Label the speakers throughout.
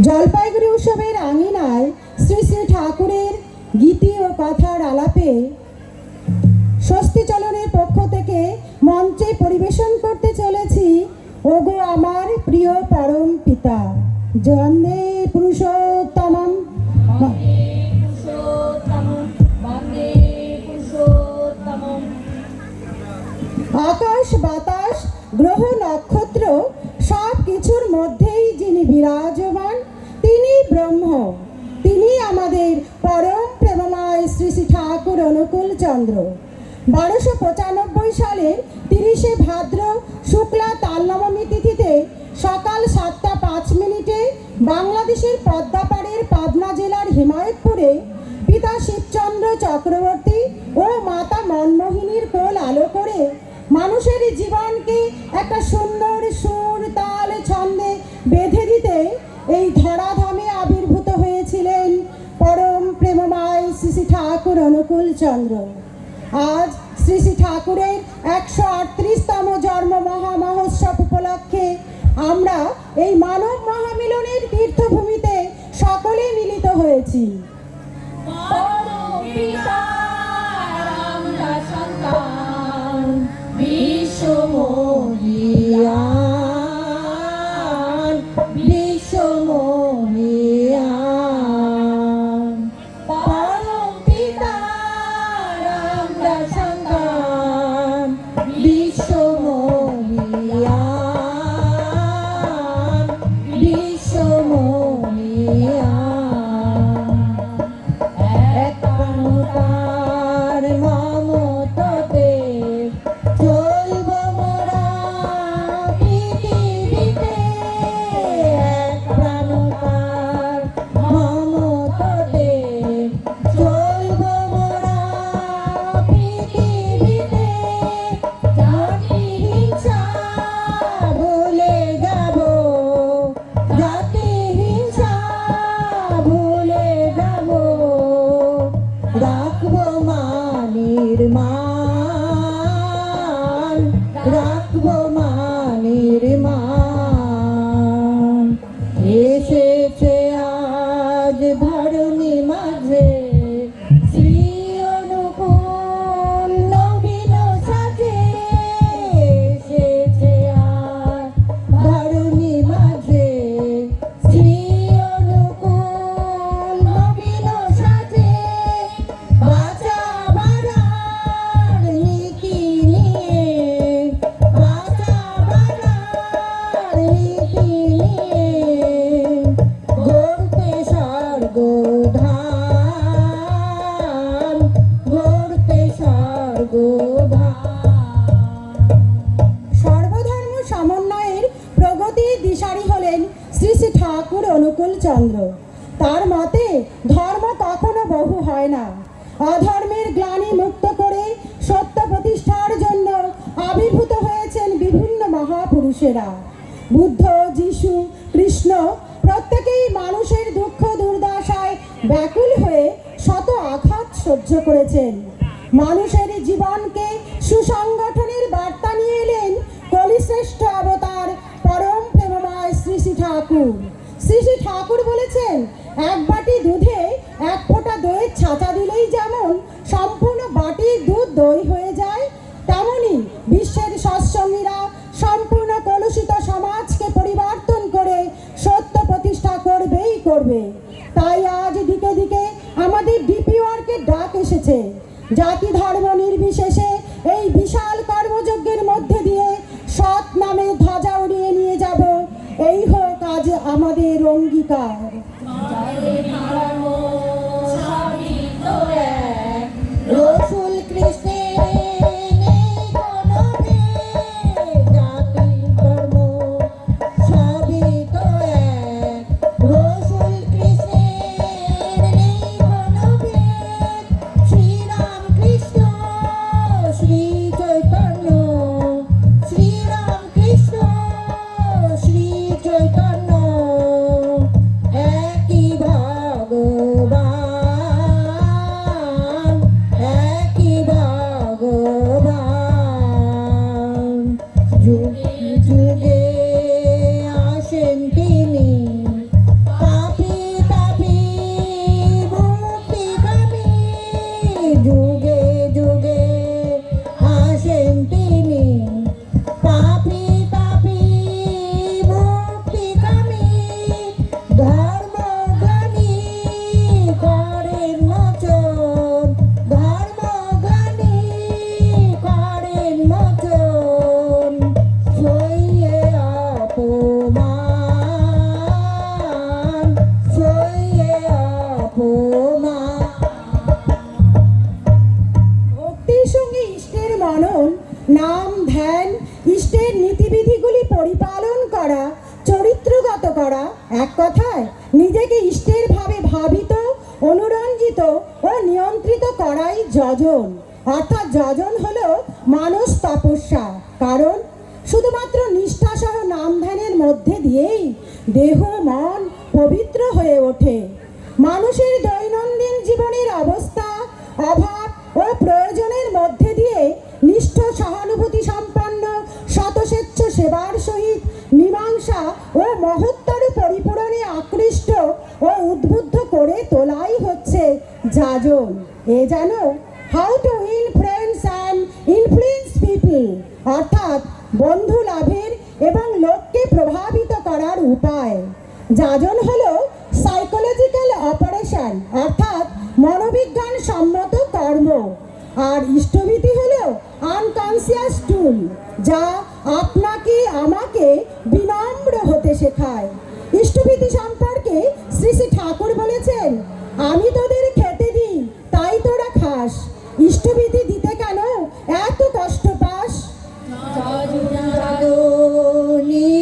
Speaker 1: জলপাইগুড়ি উৎসবের আঙিনায় শ্রী শ্রী ঠাকুরের গীতি ও কথার আলাপে স্বস্তি চলনের পক্ষ থেকে মঞ্চে পরিবেশন করতে চলেছি ওগো আমার প্রিয় পরম পিতা জন্মে পুরুষোত্তমম। আকাশ বাতাস গ্রহ নক্ষত্র সব কিছুর মধ্যেই যিনি বিরাজমান তিনি ব্রহ্ম, তিনি আমাদের পরম প্রেমময় শ্রী শ্রী ঠাকুর অনুকূল চন্দ্র। 1295 সালের 30শে ভাদ্র শুক্লা তালনবমী তিথিতে সকাল 7টা 5 মিনিটে বাংলাদেশের পদ্মাপাড়ের পাবনা জেলার হিমায়তপুরে পিতা শিবচন্দ্র চক্রবর্তী ও মাতা মনমোহিনীর কোল আলো করে মানুষের জীবনকে একটা সুন্দর সুর তাল ছন্দে বেঁধে দিতে এই ধরাধামে আবির্ভূত হয়েছিলেন পরম প্রেমময় শ্রী শ্রী ঠাকুর অনুকূল চন্দ্র। আজ শ্রী শ্রী ঠাকুরের 138তম জন্ম মহামহোৎসব উপলক্ষে আমরা এই মানব মহামিলনের তীর্থভূমিতে সকলে মিলিত হয়েছি। অনুকূল চন্দ্র তার মতে ধর্ম কখনো বহু হয় না, অধর্মের গ্লানি মুক্ত করে সত্য প্রতিষ্ঠার জন্য আবির্ভূত হয়েছেন বিভিন্ন মহাপুরুষেরা। বুদ্ধ, যিশু, কৃষ্ণ প্রত্যেকেই মানুষের দুঃখ দুর্দশায় ব্যাকুল হয়ে শত আঘাত সহ্য করেছেন। মানুষের জীবনকে সুসংগঠনের বার্তা নিয়ে এলেন কলিশ্রেষ্ঠ অবতার পরম প্রেমময় শ্রী শ্রী ঠাকুর। শ্রী শ্রী ঠাকুর বলেছেন, এক বাটি দুধে এক ফোঁটা দইয়ের ছাঁচা দিলেই যেমন সম্পূর্ণ বাটির দুধ দই হয়ে যায়, তেমনি বিশ্বের সৎসঙ্গীরা সম্পূর্ণ কলুষিত সমাজকে পরিবর্তন করে সত্য প্রতিষ্ঠা করবেই করবে। তাই আজ দিকে দিকে আমাদের ডিপি ওয়ার্কের ডাক এসেছে। জাতি ধর্ম নির্বিশেষে এই বিশাল কর্মযজ্ঞের মধ্যে দিয়ে সৎ নামে ধ্বজা উড়িয়ে নিয়ে যাব, এই হোক আজ আমাদের অঙ্গীকার। রসুল কৃষ্ণের যুগে আসেন তিনি। ইষ্টের নীতিবিধিগুলি পরিপালন করা, চরিত্রগত করা, এক কথায় নিজেকে ইষ্টের ভাবে ভাবিত, অনুরঞ্জিত ও নিয়ন্ত্রিত করাই যজন। অর্থাৎ যজন হলো মানস তপস্যা। কারণ শুধুমাত্র নিষ্ঠাসহ নাম ধ্যানের মধ্যে দিয়েই দেহ মন পবিত্র হয়ে ওঠে। মানুষের দৈনন্দিন জীবনের অবস্থা, অভাব ও প্রয়োজনের মধ্যে দিয়ে নিষ্ঠ সহানুভূতি সম্পন্ন শতস্বেচ্ছ সেবার সহিত মীমাংসা ও মহত্তর পরিপূরণে আকৃষ্ট ও উদ্বুদ্ধ করে তোলাই হচ্ছে যাজন। এ জানো, how to win friends and influence people, অর্থাৎ বন্ধু লাভের এবং লোককে প্রভাবিত করার উপায়। যাজন হলো সাইকোলজিক্যাল অপারেশন, অর্থাৎ মনোবিজ্ঞান সম্মত কর্ম। আর ইষ্টভীতি হলো আনকনসিয়াস টুল, যা আপনাকে আমাকে বিনম্র হতে শেখায়। ইষ্টভীতি সম্পর্কে শ্রী শ্রী ঠাকুর বলেছেন, আমি তোদের খেতে দিই তাই তোরা খাস, ইষ্টভীতি দিতে কেন এত কষ্ট পাস?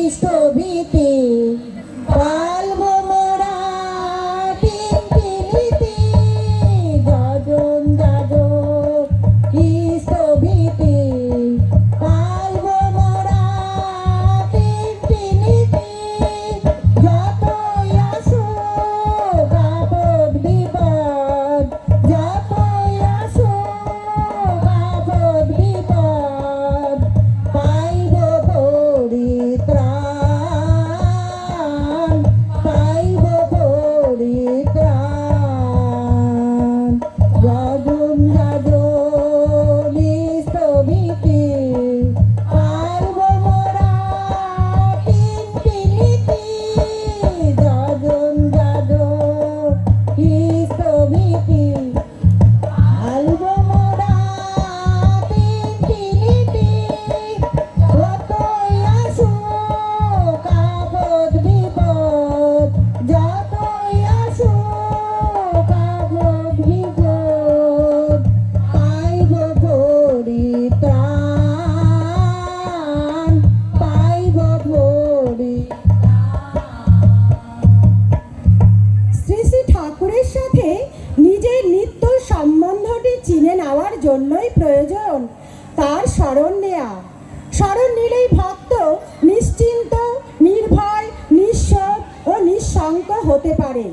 Speaker 1: ইষ্টভীতি পালব মোরা পিনপিনিতে, যজন যাজন ইষ্টভীতি পালব মোরা পিনপিনিতে, যতই আসুক আপদ বিপদ, যতই আসুক আপদ বিপদ, পাইব পরিত্রাণ, পাইব পরিত্রাণ। যজন যাজন ইষ্টভীতি পালব মোরা পিনপিনিতে, যজন যাজন ইষ্টভীতি পালব মোরা পিনপিনিতে, যতই আসুক আপদ বিপদ, যতই আসুক আপদ বিপদ, পাইব পরিত্রাণ, পাইব শ্রী শ্রী ঠাকুরের সাথে নিজের নিত্য সম্বন্ধটি চিনে নেওয়ার জন্যই প্রয়োজন তার শরণ নেয়া। শরণ নিলেই ভক্ত নিশ্চিন্ত, নির্ভয়, নিঃশোক ও নিঃশঙ্ক হতে পারে।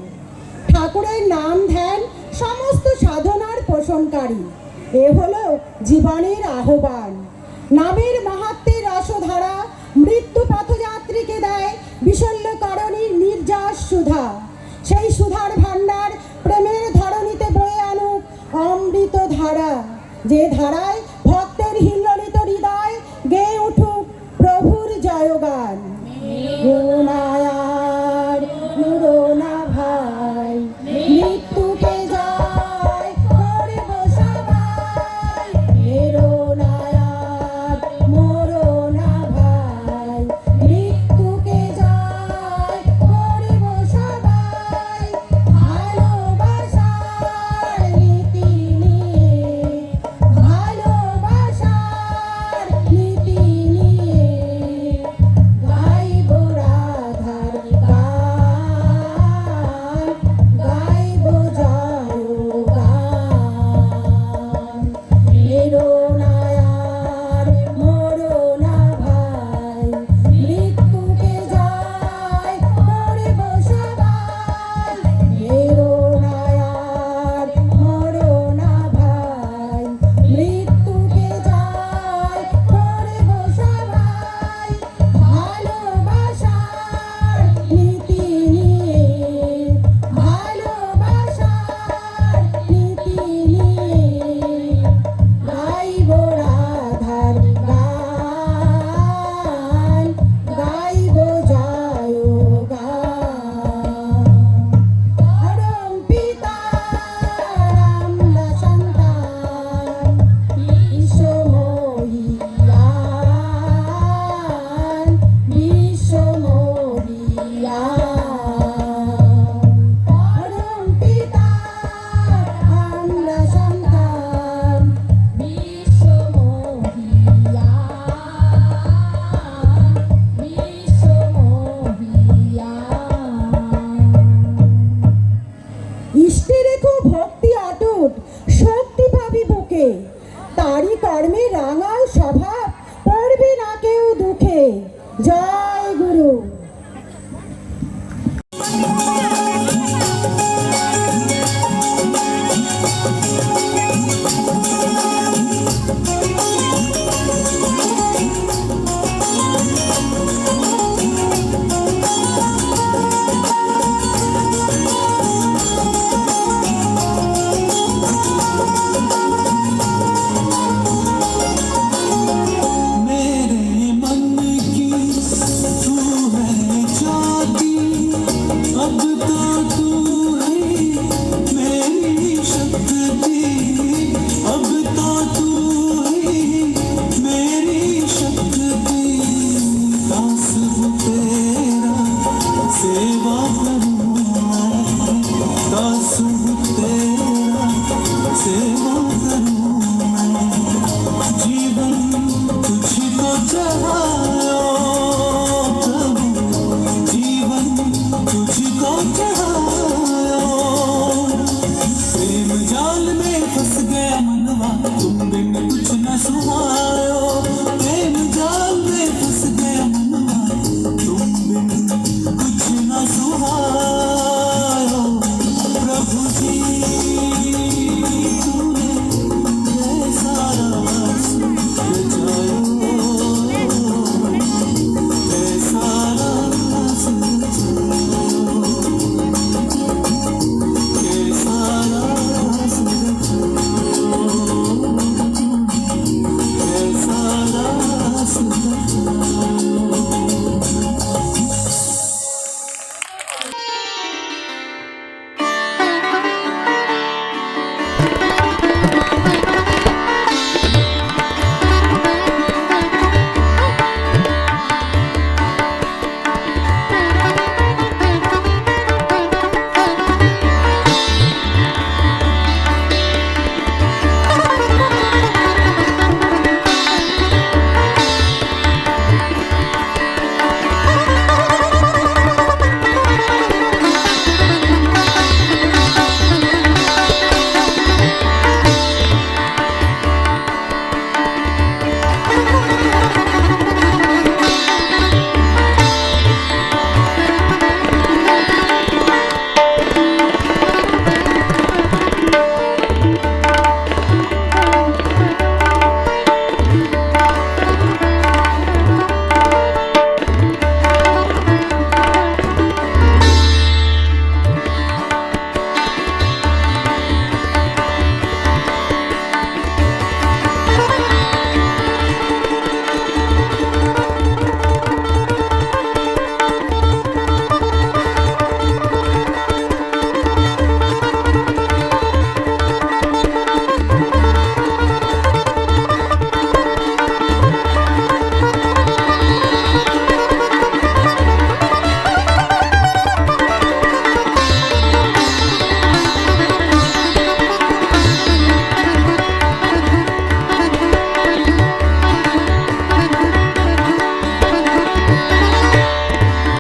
Speaker 1: ঠাকুরের নাম ধ্যান সমস্ত সাধনার পোষণকারী। এ হলো জীবনের আহ্বান। নামের মাহাত্ম্যের রসধারা মৃত্যু পথযাত্রীকে দেয় বিশল্যকরণীর নির্যাস সুধা। সেই সুধার ভাণ্ডার প্রেমের ধরণীতে বয়ে আনুক অমৃত ধারা, যে ধারায় ভক্তের হিল্লোলিত হৃদয় গেয়ে উঠুক প্রভুর জয়গান। গুণায়ার নুরোনা ভাই, মৃত্যুকে জয় করব সবাই, মেরো নায়ার মোরো না ভাই, মৃত্যুকে জয় করব সবাই, ভালোবাসার নীতি নিয়ে, ভালোবাসার নীতি নিয়ে, গাইব রাধা জয়